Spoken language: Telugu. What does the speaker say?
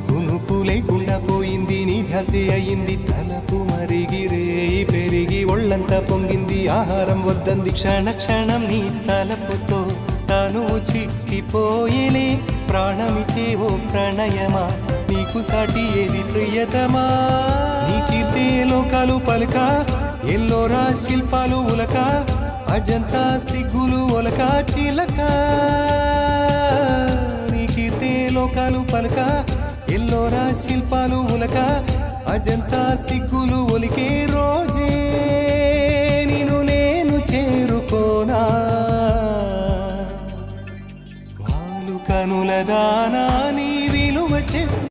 కునుకు లేకుండా పోయింది నీ ధ్యాసే అయింది తలపు మరిగిరేయి పెరిగి ఒళ్ళంతా పొంగింది ఆహారం వద్దంది క్షణ క్షణం నీ తలపుతో తనువు చిక్కిపోయేలే ప్రాణమిచే ఓ ప్రణయమా నీకు సాటి ఏది ప్రియతమా నీ కీర్తే లోకాలు పలుక ఎల్లోరా శిల్పాలు ఉలక అజంతా సిగ్గులు ఒలక చిలక నీ కీర్తే లోకాలు పలుక ఎల్లోరా శిల్పాలు ఉలక అజంతా సిగ్గులు ఒలికే రోజే నిన్ను నేను చేరుకోనా వాలు కనుల దానా నీ